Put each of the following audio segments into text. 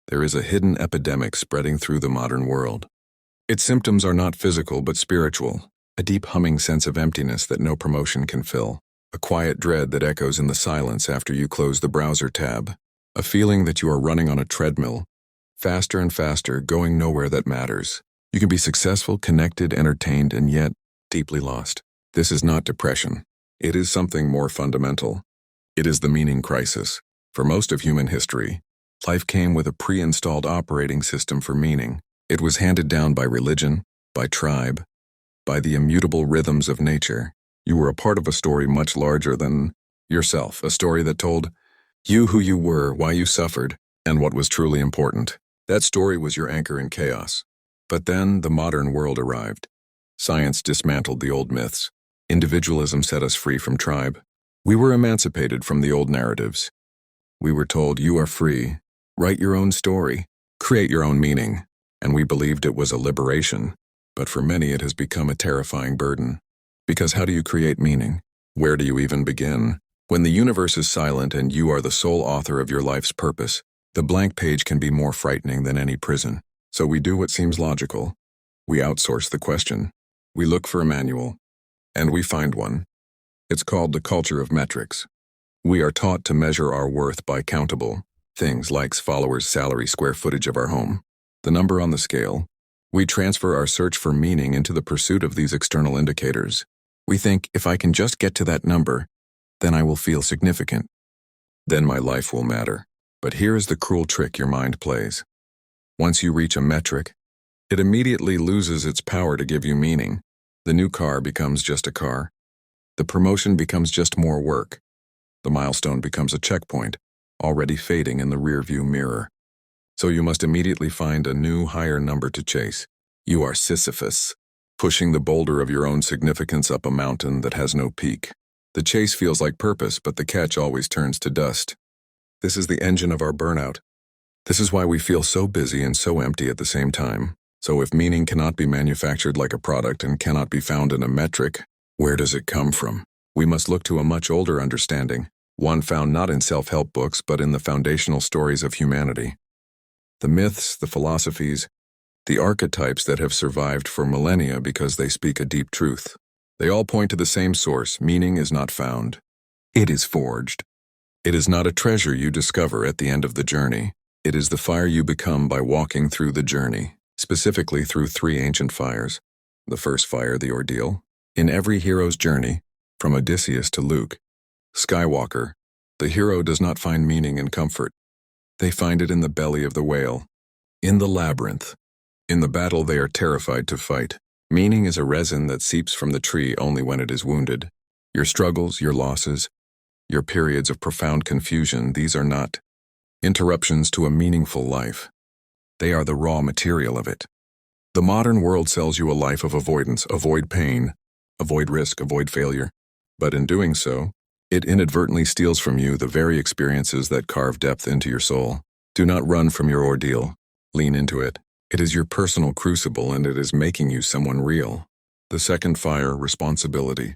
there is a hidden epidemic spreading through the modern world. Its symptoms are not physical but spiritual, a deep humming sense of emptiness that no promotion can fill, a quiet dread that echoes in the silence after you close the browser tab, a feeling that you are running on a treadmill, faster and faster, going nowhere that matters. You can be successful, connected, entertained, and yet deeply lost. This is not depression. It is something more fundamental. It is the meaning crisis. For most of human history, life came with a pre-installed operating system for meaning. It was handed down by religion, by tribe, by the immutable rhythms of nature. You were a part of a story much larger than yourself, a story that told you who you were, why you suffered, and what was truly important. That story was your anchor in chaos. But then the modern world arrived. Science dismantled the old myths. Individualism set us free from tribe. We were emancipated from the old narratives. We were told, you are free, write your own story, create your own meaning. And we believed it was a liberation. But for many it has become a terrifying burden. Because how do you create meaning? Where do you even begin? When the universe is silent and you are the sole author of your life's purpose, the blank page can be more frightening than any prison. So we do what seems logical. We outsource the question. We look for a manual. And we find one. It's called the culture of metrics. We are taught to measure our worth by countable things, likes, followers, salary, square footage of our home. The number on the scale. We transfer our search for meaning into the pursuit of these external indicators. We think, if I can just get to that number, then I will feel significant. Then my life will matter. But here is the cruel trick your mind plays. Once you reach a metric, it immediately loses its power to give you meaning. The new car becomes just a car. The promotion becomes just more work. The milestone becomes a checkpoint, already fading in the rearview mirror. So you must immediately find a new, higher number to chase. You are Sisyphus, pushing the boulder of your own significance up a mountain that has no peak. The chase feels like purpose, but the catch always turns to dust. This is the engine of our burnout. This is why we feel so busy and so empty at the same time. So if meaning cannot be manufactured like a product and cannot be found in a metric, where does it come from? We must look to a much older understanding, one found not in self-help books but in the foundational stories of humanity. The myths, the philosophies, the archetypes that have survived for millennia because they speak a deep truth. They all point to the same source. Meaning is not found. It is forged. It is not a treasure you discover at the end of the journey. It is the fire you become by walking through the journey, specifically through 3 ancient fires. The first fire, the Ordeal. In every hero's journey, from Odysseus to Luke, Skywalker, the hero does not find meaning and comfort. They find it in the belly of the whale, in the labyrinth. In the battle they are terrified to fight. Meaning is a resin that seeps from the tree only when it is wounded. Your struggles, your losses, your periods of profound confusion, these are not interruptions to a meaningful life. They are the raw material of it. The modern world sells you a life of avoidance, avoid pain, avoid risk, avoid failure. But in doing so, it inadvertently steals from you the very experiences that carve depth into your soul. Do not run from your ordeal. Lean into it. It is your personal crucible and it is making you someone real. The second fire, responsibility.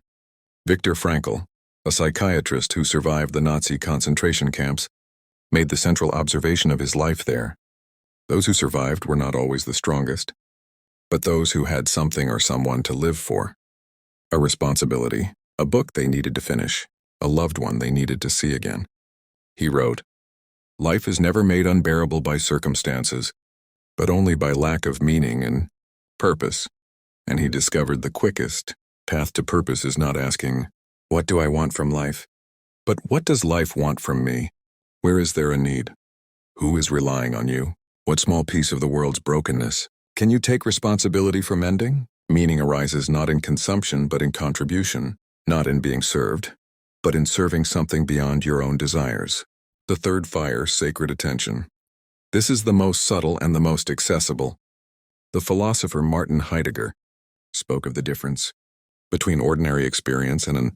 Viktor Frankl, a psychiatrist who survived the Nazi concentration camps, made the central observation of his life there. Those who survived were not always the strongest, but those who had something or someone to live for. A responsibility, a book they needed to finish, a loved one they needed to see again. He wrote, "Life is never made unbearable by circumstances, but only by lack of meaning and purpose." And he discovered the quickest path to purpose is not asking, what do I want from life? But what does life want from me? Where is there a need? Who is relying on you? What small piece of the world's brokenness can you take responsibility for mending? Meaning arises not in consumption but in contribution, not in being served, but in serving something beyond your own desires. The third fire, sacred attention. This is the most subtle and the most accessible. The philosopher Martin Heidegger spoke of the difference between ordinary experience and an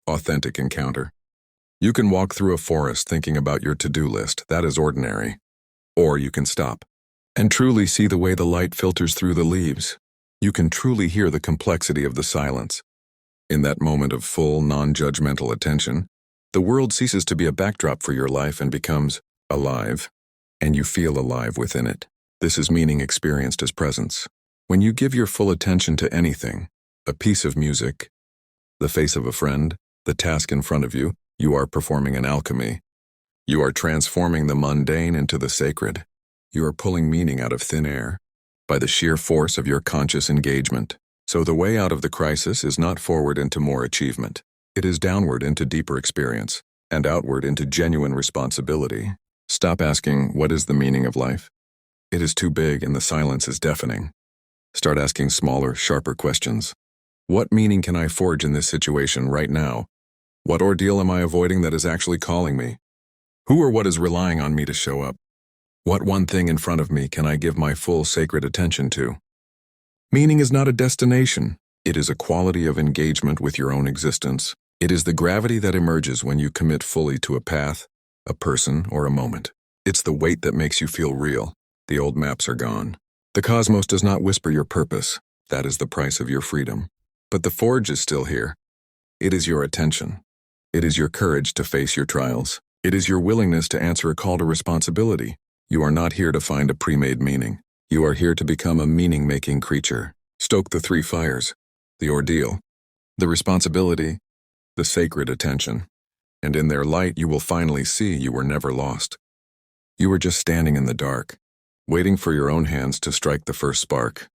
authentic encounter. You can walk through a forest thinking about your to-do list, that is ordinary. Or you can stop and truly see the way the light filters through the leaves. You can truly hear the complexity of the silence. In that moment of full, non-judgmental attention, the world ceases to be a backdrop for your life and becomes alive. and you feel alive within it. This is meaning experienced as presence. When you give your full attention to anything, a piece of music, the face of a friend, the task in front of you, you are performing an alchemy. You are transforming the mundane into the sacred. You are pulling meaning out of thin air by the sheer force of your conscious engagement. So the way out of the crisis is not forward into more achievement. It is downward into deeper experience and outward into genuine responsibility. Stop asking, what is the meaning of life? It is too big and the silence is deafening. Start asking smaller, sharper questions. What meaning can I forge in this situation right now? What ordeal am I avoiding that is actually calling me? Who or what is relying on me to show up? What one thing in front of me can I give my full sacred attention to? Meaning is not a destination. It is a quality of engagement with your own existence. It is the gravity that emerges when you commit fully to a path, a person, or a moment. It's the weight that makes you feel real. The old maps are gone. The cosmos does not whisper your purpose. That is the price of your freedom. But the forge is still here. It is your attention. It is your courage to face your trials. It is your willingness to answer a call to responsibility. You are not here to find a pre-made meaning. You are here to become a meaning-making creature. Stoke the three fires: the ordeal, the responsibility, the sacred attention. And in their light you will finally see you were never lost. You were just standing in the dark, waiting for your own hands to strike the first spark.